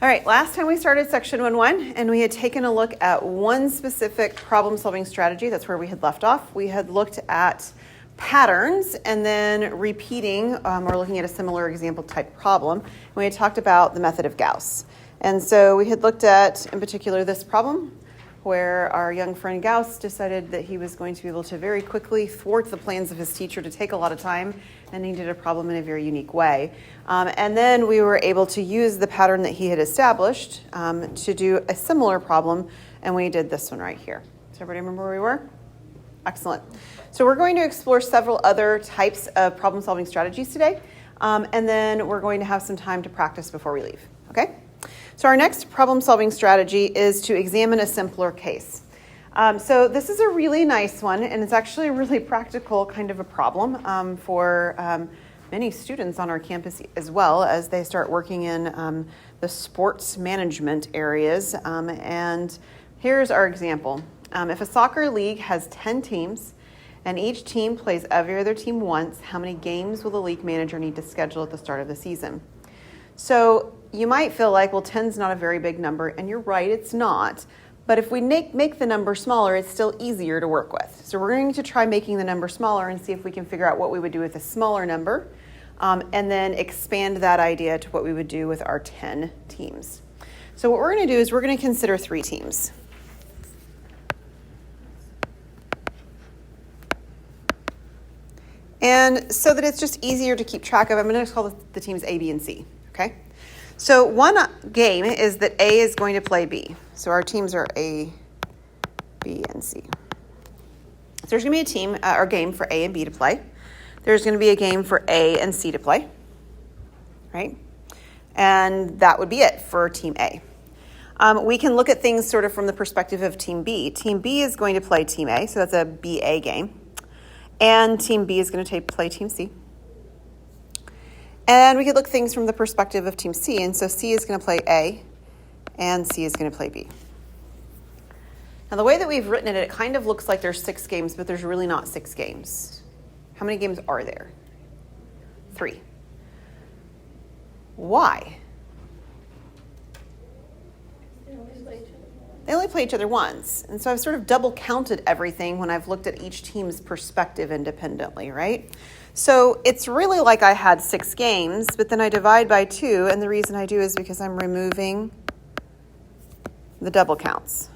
All right, last time we started section 1.1 and we had taken a look at one specific problem-solving strategy. That's where we had left off. We had looked at patterns and then repeating or looking at a similar example type problem. And we had talked about the method of Gauss. And so we had looked at, in particular, this problem where our young friend Gauss decided that he was going to be able to very quickly thwart the plans of his teacher to take a lot of time, and he did a problem in a very unique way. And then we were able to use the pattern that he had established to do a similar problem, and we did this one right here. Does everybody remember where we were? Excellent. So we're going to explore several other types of problem-solving strategies today, and then we're going to have some time to practice before we leave, okay? So our next problem-solving strategy is to examine a simpler case. So this is a really nice one, and it's actually a really practical kind of a problem for many students on our campus as well as they start working in the sports management areas. And here's our example. If a soccer league has 10 teams and each team plays every other team once, how many games will the league manager need to schedule at the start of the season? So you might feel like, well, 10 is not a very big number, and you're right, it's not. But if we make the number smaller, it's still easier to work with. So we're going to try making the number smaller and see if we can figure out what we would do with a smaller number, and then expand that idea to what we would do with our 10 teams. So what we're going to do is we're going to consider 3 teams. And so that it's just easier to keep track of, I'm going to call the teams A, B, and C, okay? So one game is that A is going to play B. So our teams are A, B, and C. So there's going to be a team or game for A and B to play. There's going to be a game for A and C to play, right? And that would be it for Team A. We can look at things sort of from the perspective of Team B. Team B is going to play Team A, so that's a BA game. And Team B is going to play Team C. And we could look at things from the perspective of Team C. And so C is going to play A, and C is going to play B. Now, the way that we've written it, it kind of looks like there's 6 games, but there's really not 6 games. How many games are there? 3. Why? They only play each other once. And so I've sort of double counted everything when I've looked at each team's perspective independently, right? So it's really like I had 6 games, but then I divide by 2, and the reason I do is because I'm removing the double counts.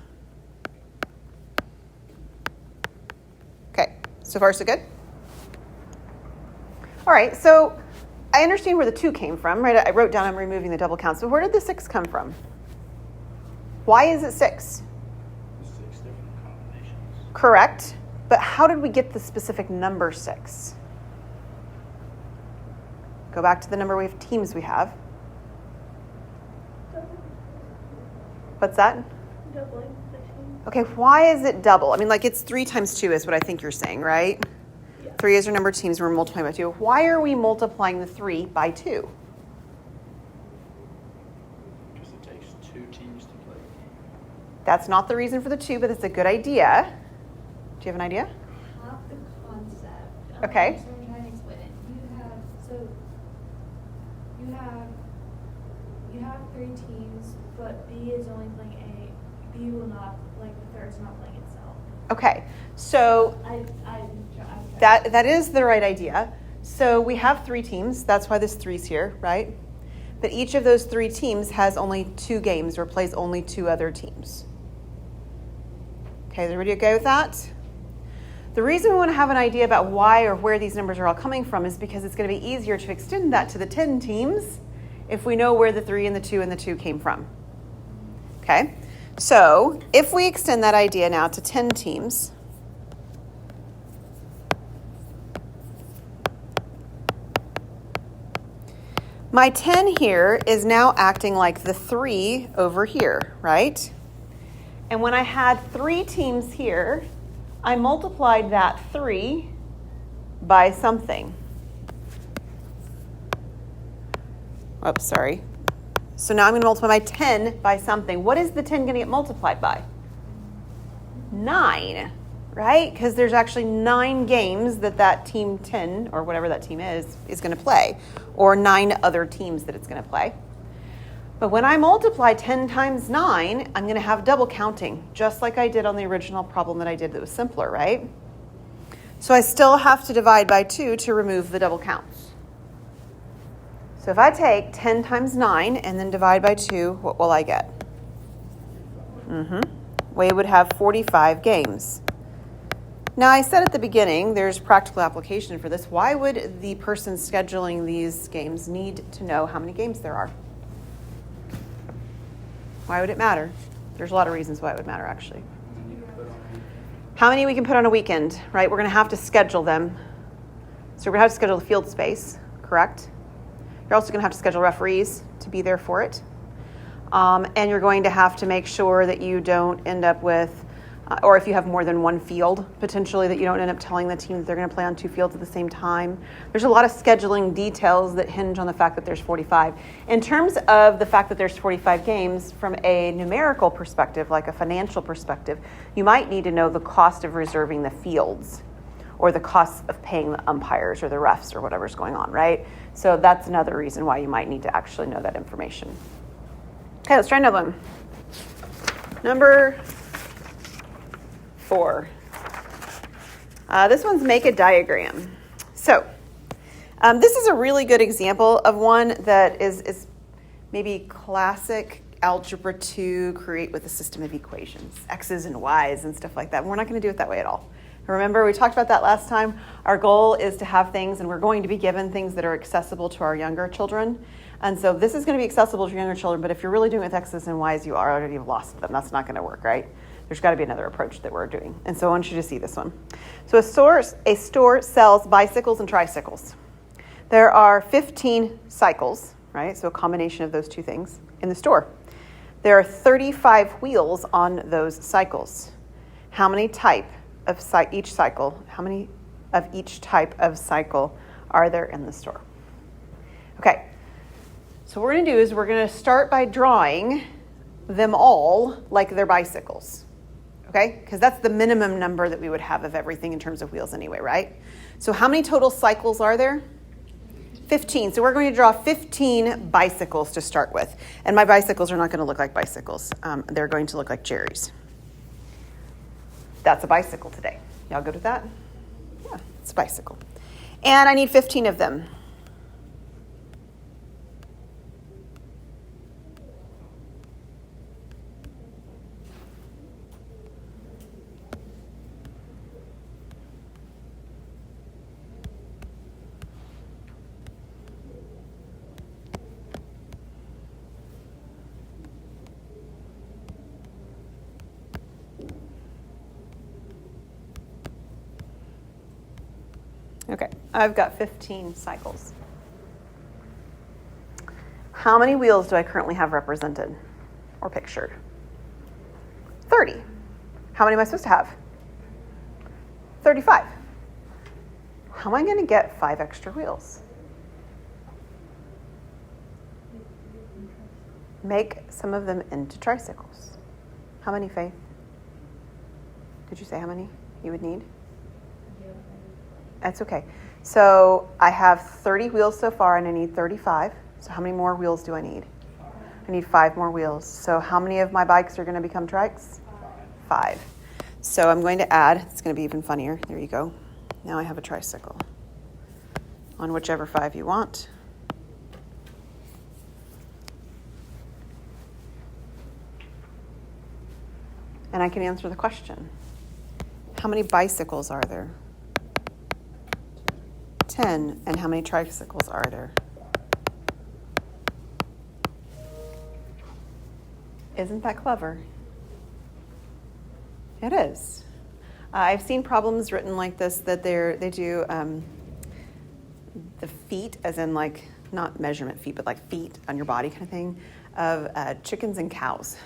Okay, so far so good? All right, so I understand where the 2 came from, right? I wrote down I'm removing the double counts, but where did the 6 come from? Why is it 6? 6 different combinations. Correct, but how did we get the specific number 6? Go back to the number of teams we have. What's that? Doubling the team. Okay, why is it double? I mean, like it's 3 times 2 is what I think you're saying, right? Yeah. 3 is our number of teams, we're multiplying by 2. Why are we multiplying the 3 by 2? Because it takes 2 teams to play. That's That's not the reason for the 2, but it's a good idea. Do you have an idea? half the concept. Okay. So I'm trying to explain it. You have 3 teams, but B is only playing A. B will not, like the third's not playing itself. Okay, so I'm that is the right idea. So we have 3 teams. That's why this 3's here, right? But each of those 3 teams has only 2 games or plays only 2 other teams. Okay, is everybody okay with that? The reason we want to have an idea about why or where these numbers are all coming from is because it's going to be easier to extend that to the 10 teams if we know where the 3 and the 2 and the 2 came from. Okay, so if we extend that idea now to 10 teams, my 10 here is now acting like the 3 over here, right? And when I had 3 teams here, I multiplied that 3 by something. Oops, sorry. So now I'm going to multiply my 10 by something. What is the 10 going to get multiplied by? 9, right? Because there's actually 9 games that team 10, or whatever that team is going to play, or 9 other teams that it's going to play. But when I multiply 10 times 9, I'm going to have double counting, just like I did on the original problem that I did that was simpler, right? So I still have to divide by 2 to remove the double counts. So if I take 10 times 9 and then divide by 2, what will I get? We would have 45 games. Now, I said at the beginning, there's practical application for this. Why would the person scheduling these games need to know how many games there are? Why would it matter? There's a lot of reasons why it would matter, actually. How many we can put on a weekend, right? We're going to have to schedule them. So we're going to have to schedule the field space, correct? You're also going to have to schedule referees to be there for it. And you're going to have to make sure that you don't end up with, or if you have more than one field, potentially, that you don't end up telling the team that they're going to play on 2 fields at the same time. There's a lot of scheduling details that hinge on the fact that there's 45. In terms of the fact that there's 45 games, from a numerical perspective, like a financial perspective, you might need to know the cost of reserving the fields or the cost of paying the umpires or the refs or whatever's going on, right? So that's another reason why you might need to actually know that information. Okay, let's try another one. Number 4. This one's make a diagram. So this is a really good example of one that is maybe classic algebra 2, create with a system of equations, x's and y's and stuff like that. We're not going to do it that way at all. Remember, we talked about that last time. Our goal is to have things, and we're going to be given things that are accessible to our younger children. And so this is going to be accessible to younger children, but if you're really doing it with x's and y's, you already have lost them. That's not going to work, right? There's got to be another approach that we're doing. And so I want you to see this one. So a store sells bicycles and tricycles. There are 15 cycles, right? So a combination of those two things in the store. There are 35 wheels on those cycles. How many type of each cycle? How many of each type of cycle are there in the store? Okay. So what we're going to do is we're going to start by drawing them all like they're bicycles. Okay? Because that's the minimum number that we would have of everything in terms of wheels anyway, right? So how many total cycles are there? 15. So we're going to draw 15 bicycles to start with. And my bicycles are not going to look like bicycles. They're going to look like cherries. That's a bicycle today. Y'all good with that? Yeah, it's a bicycle. And I need 15 of them. Okay, I've got 15 cycles. How many wheels do I currently have represented or pictured? 30. How many am I supposed to have? 35. How am I going to get 5 extra wheels? Make some of them into tricycles. How many, Faith? Did you say how many you would need? That's okay. So I have 30 wheels so far and I need 35. So how many more wheels do I need? I need 5 more wheels. So how many of my bikes are going to become trikes? 5. So I'm going to add, it's going to be even funnier. There you go. Now I have a tricycle on whichever 5 you want. And I can answer the question. How many bicycles are there? 10. And how many tricycles are there? Isn't that clever? It is. I've seen problems written like this that they do the feet, as in like not measurement feet, but like feet on your body kind of thing, of chickens and cows.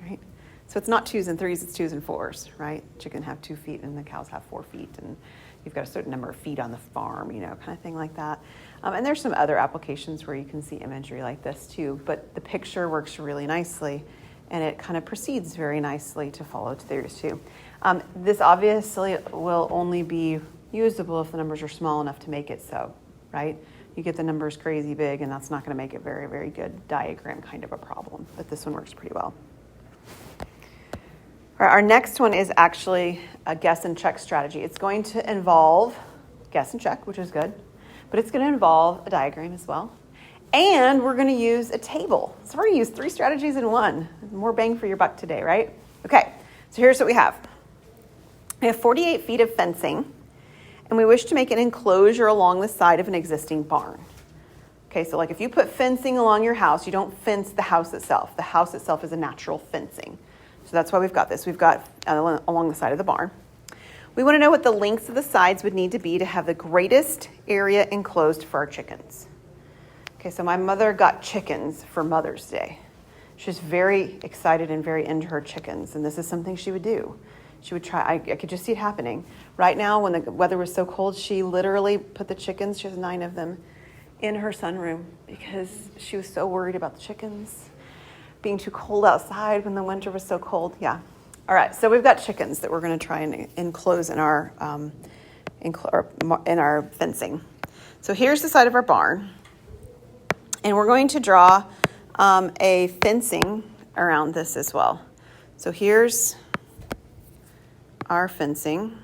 Right? So it's not 2s and 3s, it's 2s and 4s, right? Chicken have 2 feet and the cows have 4 feet, and you've got a certain number of feet on the farm, kind of thing like that. And there's some other applications where you can see imagery like this too, but the picture works really nicely and it kind of proceeds very nicely to follow through too. This obviously will only be usable if the numbers are small enough to make it so, right? you get the numbers crazy big, and that's not going to make it very, very good diagram kind of a problem. But this one works pretty well. All right, our next one is actually a guess and check strategy. It's going to involve guess and check, which is good, but it's going to involve a diagram as well. And we're going to use a table. So we're going to use 3 strategies in one. More bang for your buck today, right? Okay, so here's what we have. We have 48 feet of fencing, and we wish to make an enclosure along the side of an existing barn. Okay, so like if you put fencing along your house, you don't fence the house itself. The house itself is a natural fencing. So that's why we've got this. We've got along the side of the barn. We want to know what the lengths of the sides would need to be to have the greatest area enclosed for our chickens. Okay, so my mother got chickens for Mother's Day. She's very excited and very into her chickens, and this is something she would do. She would try, I could just see it happening. Right now, when the weather was so cold, she literally put the chickens, she has 9 of them, in her sunroom because she was so worried about the chickens being too cold outside when the winter was so cold. Yeah. All right, so we've got chickens that we're going to try and enclose in our fencing. So here's the side of our barn, and we're going to draw a fencing around this as well. So here's our fencing.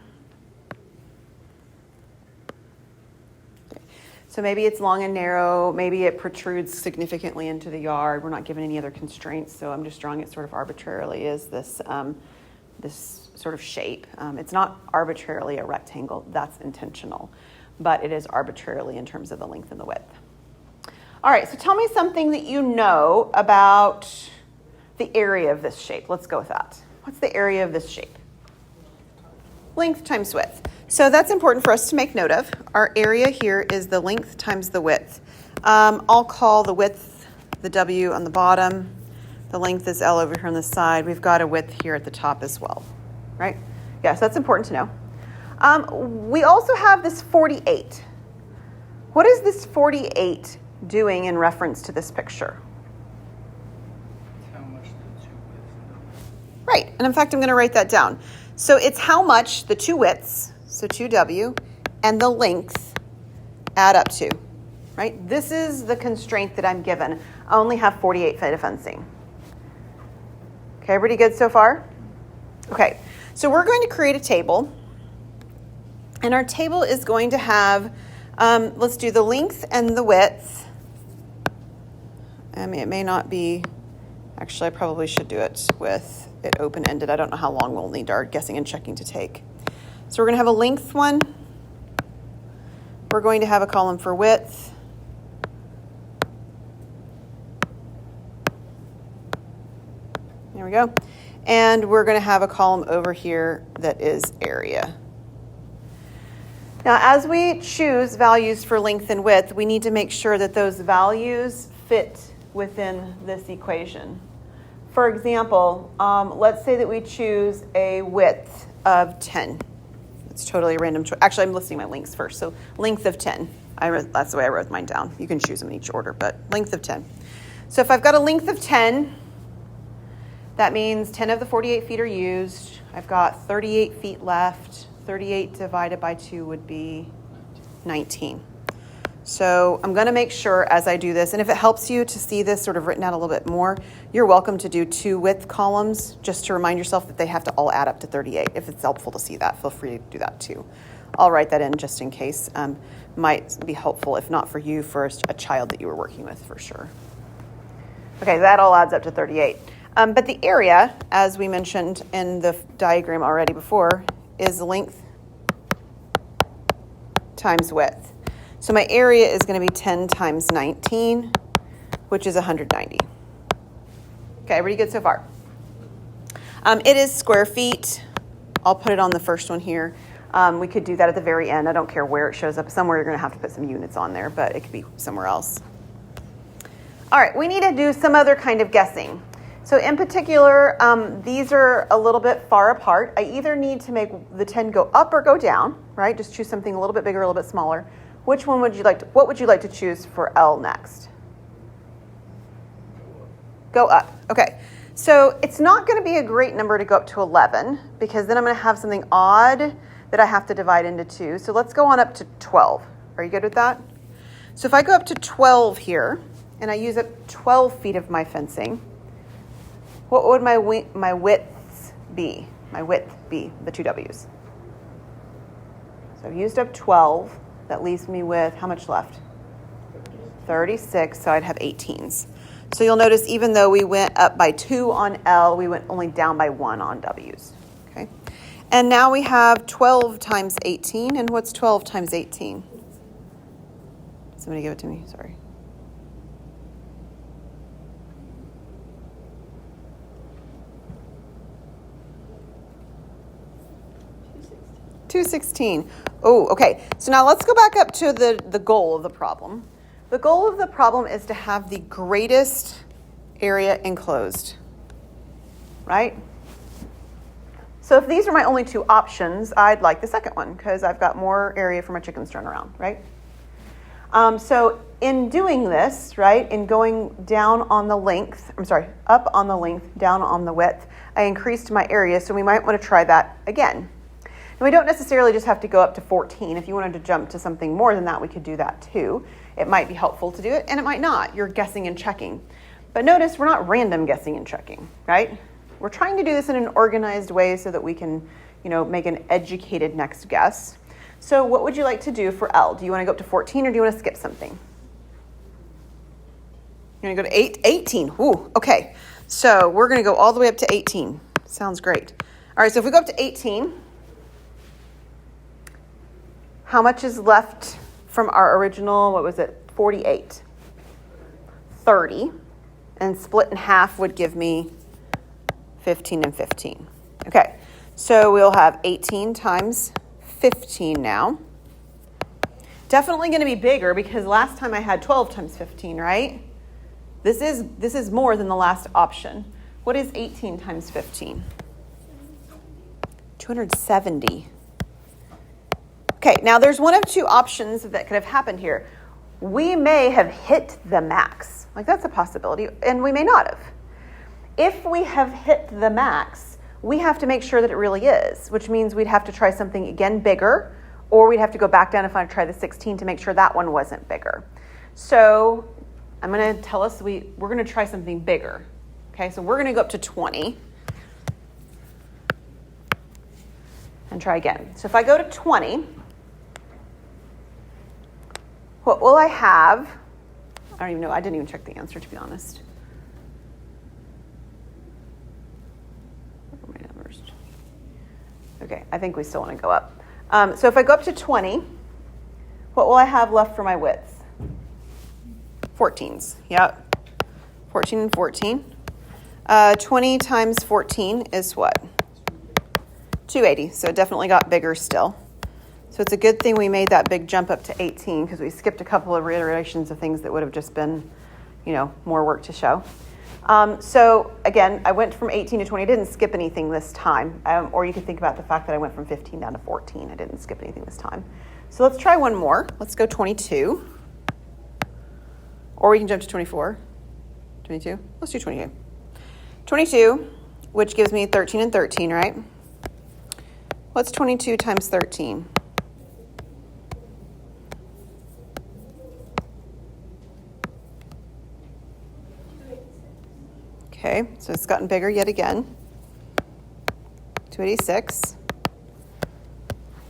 Okay. So maybe it's long and narrow, maybe it protrudes significantly into the yard. We're not given any other constraints, so I'm just drawing it sort of arbitrarily as this sort of shape. It's not arbitrarily a rectangle, that's intentional, but it is arbitrarily in terms of the length and the width. All right, so tell me something that you know about the area of this shape. Let's go with that. What's the area of this shape? Length times width. So that's important for us to make note of. Our area here is the length times the width. I'll call the width the W on the bottom. The length is L over here on the side. We've got a width here at the top as well, right? Yes, that's important to know. We also have this 48. What is this 48 doing in reference to this picture? How much the 2 widths? Right, and in fact, I'm going to write that down. So it's how much the 2 widths, so 2W, and the length add up to, right? This is the constraint that I'm given. I only have 48 feet of fencing. Okay, everybody good so far? Okay, so we're going to create a table, and our table is going to have, let's do the length and the width. I mean, it may not be, actually, I probably should do it with it open-ended. I don't know how long we'll need our guessing and checking to take. So we're going to have a length one. We're going to have a column for width. There we go. And we're going to have a column over here that is area. Now, as we choose values for length and width, we need to make sure that those values fit within this equation. For example, let's say that we choose a width of 10. It's totally a random choice. Actually, I'm listing my lengths first. So length of 10. That's the way I wrote mine down. You can choose them in each order, but length of 10. So if I've got a length of 10, that means 10 of the 48 feet are used. I've got 38 feet left. 38 divided by 2 would be 19. So I'm going to make sure as I do this, and if it helps you to see this sort of written out a little bit more, you're welcome to do 2 width columns just to remind yourself that they have to all add up to 38. If it's helpful to see that, feel free to do that too. I'll write that in just in case. Might be helpful, if not for you, for a child that you were working with for sure. Okay, that all adds up to 38. But the area, as we mentioned in the diagram already before, is length times width. So my area is going to be 10 times 19, which is 190. Okay, everybody good so far? It is square feet. I'll put it on the first one here. We could do that at the very end. I don't care where it shows up. Somewhere you're going to have to put some units on there, but it could be somewhere else. All right, we need to do some other kind of guessing. So in particular, these are a little bit far apart. I either need to make the 10 go up or go down, right? Just choose something a little bit bigger, a little bit smaller. Which one would you like to, what would you like to choose for L next? Go up. Okay. So it's not going to be a great number to go up to 11 because then I'm going to have something odd that I have to divide into 2. So let's go on up to 12. Are you good with that? So if I go up to 12 here, and I use up 12 feet of my fencing, what would my width be? My width be, the two W's. So I've used up 12. That leaves me with how much left? 36, so I'd have 18s. So you'll notice even though we went up by 2 on L, we went only down by 1 on W's. Okay. And now we have 12 times 18. And what's 12 times 18? Somebody give it to me. Sorry. $216. Oh, okay. So now let's go back up to the goal of the problem. The goal of the problem is to have the greatest area enclosed, right? So if these are my only two options, I'd like the second one because I've got more area for my chickens to run around, right? So in doing this, right, in going down on the length, up on the length, down on the width, I increased my area, so we might want to try that again. And we don't necessarily just have to go up to 14. If you wanted to jump to something more than that, we could do that too. It might be helpful to do it, and it might not. You're guessing and checking. But notice we're not random guessing and checking, right? We're trying to do this in an organized way so that we can, make an educated next guess. So what would you like to do for L? Do you want to go up to 14 or do you want to skip something? You're going to go to 18. Ooh, okay. So we're going to go all the way up to 18. Sounds great. All right, so if we go up to 18, how much is left from our original, 48? 30. And split in half would give me 15 and 15. Okay, so we'll have 18 times 15 now. Definitely going to be bigger because last time I had 12 times 15, right? This is more than the last option. What is 18 times 15? 270. Okay, now there's one of two options that could have happened here. We may have hit the max. Like that's a possibility, and we may not have. If we have hit the max, we have to make sure that it really is, which means we'd have to try something again bigger, or we'd have to go back down and try the 16 to make sure that one wasn't bigger. So I'm going to tell us we're going to try something bigger. Okay, so we're going to go up to 20 and try again. So if I go to 20, what will I have? I don't even know. I didn't even check the answer, to be honest. What are my numbers? Okay, I think we still want to go up. So if I go up to 20, what will I have left for my width? 14s. Yep. 14 and 14. 20 times 14 is what? 280. So it definitely got bigger still. So it's a good thing we made that big jump up to 18 because we skipped a couple of reiterations of things that would have just been, more work to show. So again, I went from 18 to 20. I didn't skip anything this time. Or you could think about the fact that I went from 15 down to 14. I didn't skip anything this time. So let's try one more. Let's go 22. Or we can jump to 24. 22? Let's do 22. 22, which gives me 13 and 13, right? What's 22 times 13? Okay, so it's gotten bigger yet again. 286.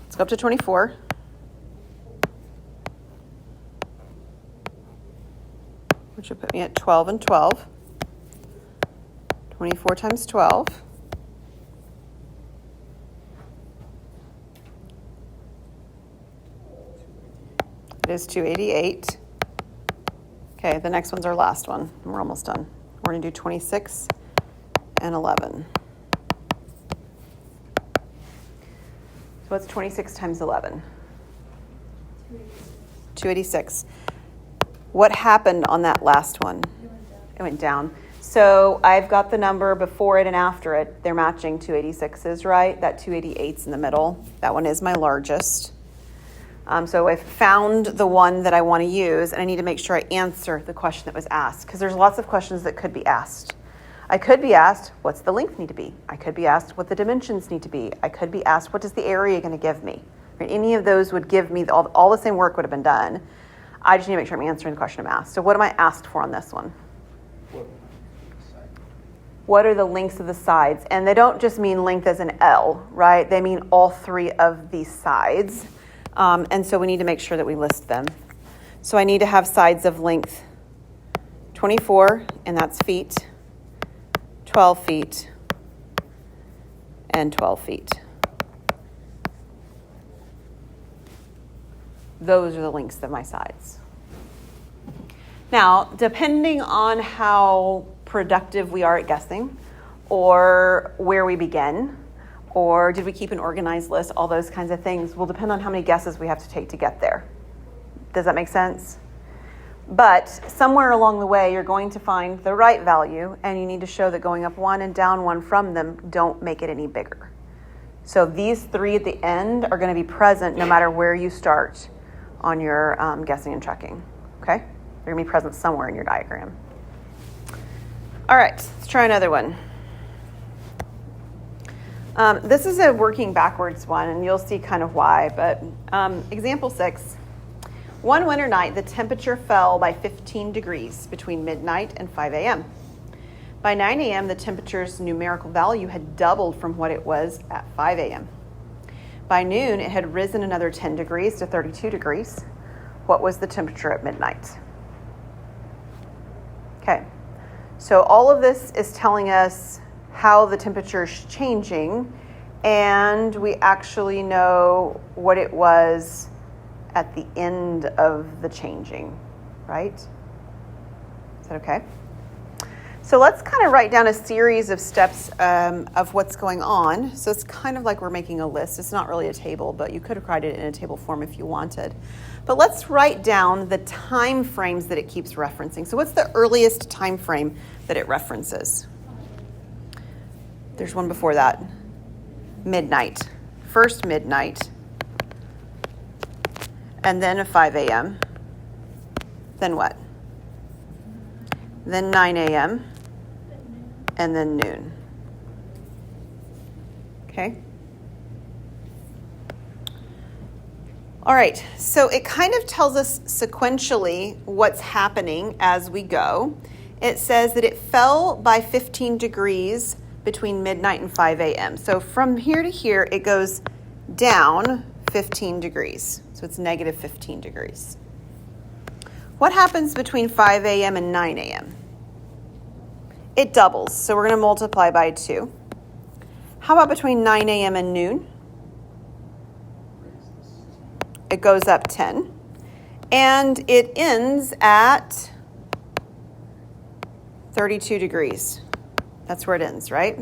Let's go up to 24. Which would put me at 12 and 12. 24 times 12. It is 288. Okay, the next one's our last one. We're almost done. We're going to do 26 and 11. So what's 26 times 11? 286. What happened on that last one? It went down. So I've got the number before it and after it. They're matching 286s, right? That 288's in the middle. That one is my largest. So I've found the one that I want to use, and I need to make sure I answer the question that was asked, because there's lots of questions that could be asked. I could be asked, what's the length need to be? I could be asked what the dimensions need to be. I could be asked, what is the area going to give me? Right? Any of those would give me, all the same work would have been done. I just need to make sure I'm answering the question I'm asked. So what am I asked for on this one? What? What are the lengths of the sides? And they don't just mean length as an L, right? They mean all three of these sides. And so we need to make sure that we list them. So I need to have sides of length 24, and that's feet, 12 feet, and 12 feet. Those are the lengths of my sides. Now, depending on how productive we are at guessing, or where we begin, or did we keep an organized list, all those kinds of things will depend on how many guesses we have to take to get there. Does that make sense? But somewhere along the way, you're going to find the right value, and you need to show that going up one and down one from them don't make it any bigger. So these three at the end are going to be present no matter where you start on your guessing and checking, okay? They're going to be present somewhere in your diagram. All right, let's try another one. This is a working backwards one, and you'll see kind of why, but example 6. One winter night, the temperature fell by 15 degrees between midnight and 5 a.m. By 9 a.m., the temperature's numerical value had doubled from what it was at 5 a.m. By noon, it had risen another 10 degrees to 32 degrees. What was the temperature at midnight? Okay, so all of this is telling us how the temperature is changing, and we actually know what it was at the end of the changing, right? Is that okay? So let's kind of write down a series of steps of what's going on. So it's kind of like we're making a list. It's not really a table, but you could write it in a table form if you wanted. But let's write down the time frames that it keeps referencing. So what's the earliest time frame that it references? There's one before that. Midnight. First midnight. And then a 5 a.m. Then what? Then 9 a.m. And then noon. Okay? All right, so it kind of tells us sequentially what's happening as we go. It says that it fell by 15 degrees between midnight and 5 a.m. So from here to here, it goes down 15 degrees. So it's negative 15 degrees. What happens between 5 a.m. and 9 a.m.? It doubles, so we're going to multiply by 2. How about between 9 a.m. and noon? It goes up 10. And it ends at 32 degrees. That's where it ends, right?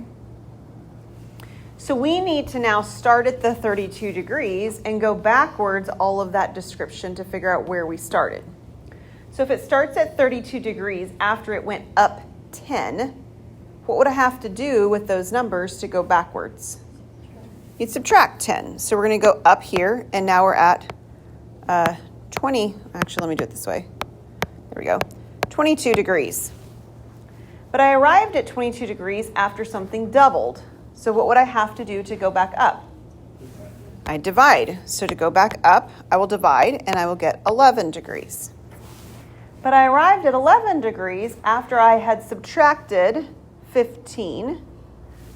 So we need to now start at the 32 degrees and go backwards all of that description to figure out where we started. So if it starts at 32 degrees after it went up 10, what would I have to do with those numbers to go backwards? You'd subtract 10. So we're going to go up here, and now we're at 20. Actually, let me do it this way. There we go. 22 degrees. But I arrived at 22 degrees after something doubled. So what would I have to do to go back up? I divide. So to go back up, I will divide, and I will get 11 degrees. But I arrived at 11 degrees after I had subtracted 15.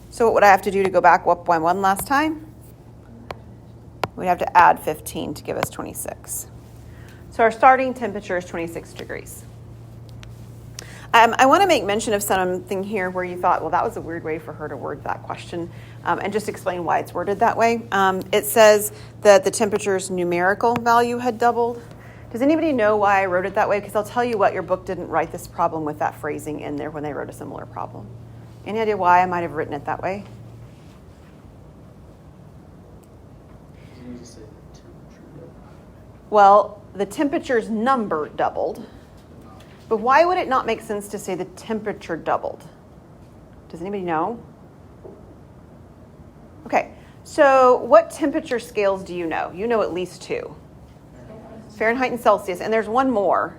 So what would I have to do to go back up by one last time? We'd have to add 15 to give us 26. So our starting temperature is 26 degrees. I want to make mention of something here where you thought, well, that was a weird way for her to word that question, and just explain why it's worded that way. It says that the temperature's numerical value had doubled. Does anybody know why I wrote it that way? Because I'll tell you what, your book didn't write this problem with that phrasing in there when they wrote a similar problem. Any idea why I might have written it that way? Well, the temperature's number doubled. But why would it not make sense to say the temperature doubled? Does anybody know? Okay, so what temperature scales do you know? You know at least 2. Fahrenheit and Celsius, and there's one more.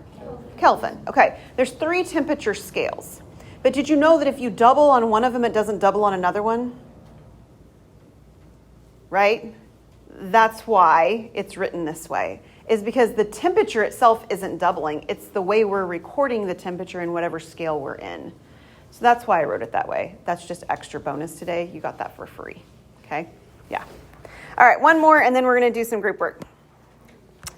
Kelvin. Okay, there's 3 temperature scales. But did you know that if you double on one of them, it doesn't double on another one? Right? That's why it's written this way. is because the temperature itself isn't doubling. It's the way we're recording the temperature in whatever scale we're in. So that's why I wrote it that way. That's just extra bonus today. You got that for free. Okay? Yeah. All right, one more, and then we're going to do some group work.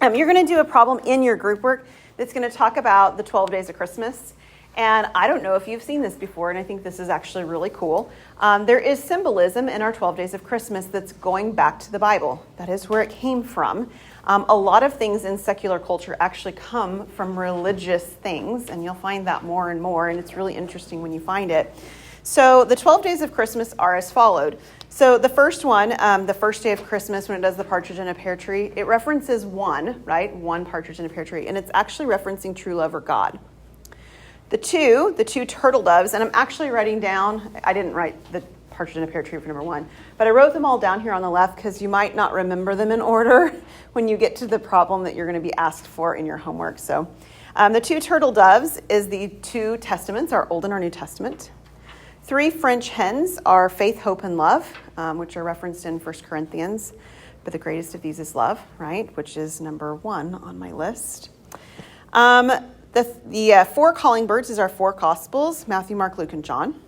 You're going to do a problem in your group work that's going to talk about the 12 days of Christmas. And I don't know if you've seen this before, and I think this is actually really cool. There is symbolism in our 12 days of Christmas that's going back to the Bible. That is where it came from. A lot of things in secular culture actually come from religious things, and you'll find that more and more, and it's really interesting when you find it. So the 12 days of Christmas are as followed. So the first one, the first day of Christmas, when it does the partridge in a pear tree, it references one, right? One partridge in a pear tree, and it's actually referencing true love or God. The two turtle doves, and I'm actually writing down, I didn't write the partridge in a pear tree for number one, but I wrote them all down here on the left because you might not remember them in order when you get to the problem that you're going to be asked for in your homework. So the two turtle doves is the two testaments, our Old and our New Testament. 3 French hens are faith, hope, and love, which are referenced in 1 Corinthians. But the greatest of these is love, right? Which is number 1 on my list. The 4 calling birds is our 4 Gospels, Matthew, Mark, Luke, and John.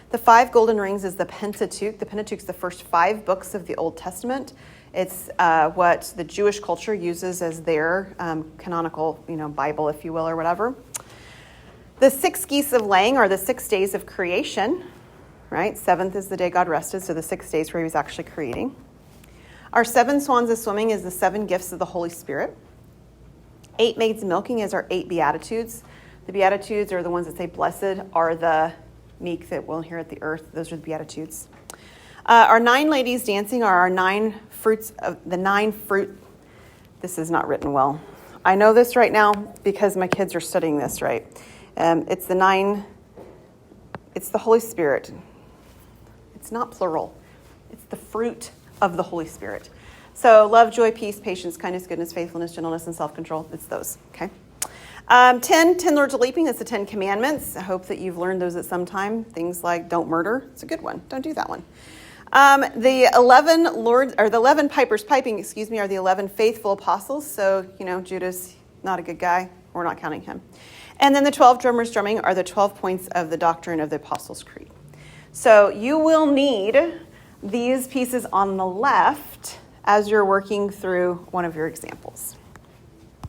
The 5 golden rings is the Pentateuch. The Pentateuch is the first 5 books of the Old Testament. It's what the Jewish culture uses as their canonical, Bible, if you will, or whatever. The 6 geese of laying are the 6 days of creation, right? 7th is the day God rested, so the 6 days where he was actually creating. Our 7 swans of swimming is the 7 gifts of the Holy Spirit. 8 maids milking is our 8 beatitudes. The beatitudes are the ones that say, blessed are the meek that will inherit the earth. Those are the beatitudes. Our 9 ladies dancing are our 9 fruits of the 9 fruit. This is not written well. I know this right now because my kids are studying this, right? It's the Holy Spirit. It's not plural. It's the fruit of the Holy Spirit. So love, joy, peace, patience, kindness, goodness, faithfulness, gentleness, and self-control. It's those, okay? 10 Lords of Leaping. That's the 10 Commandments. I hope that you've learned those at some time. Things like don't murder. It's a good one. Don't do that one. The 11 pipers piping, are the 11 faithful apostles. So, Judas, not a good guy. We're not counting him. And then the 12 drummers drumming are the 12 points of the doctrine of the Apostles' Creed. So you will need these pieces on the left as you're working through one of your examples.